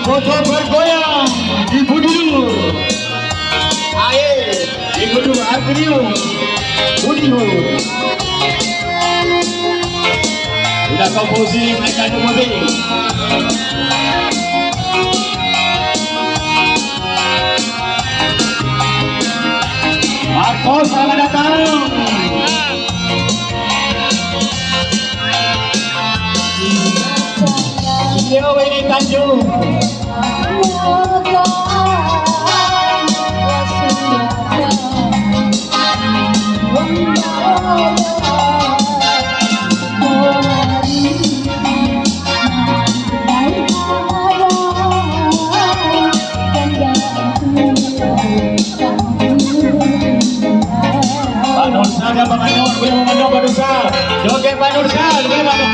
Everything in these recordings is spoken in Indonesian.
Foto bergoyang ibu dulu, air ibu dulu, Agrium, Budihu. Sudah komposi mereka dulu mobil. Marco, selamat datang. Leo ini Tanjung. Pak Nursa dan Pak Manur, boleh memandang Pak Nursa. Joget Pak Nursa, boleh Pak Nursa.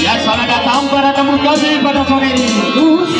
Ya, selamat datang para tamu kami pada sore ini. Terus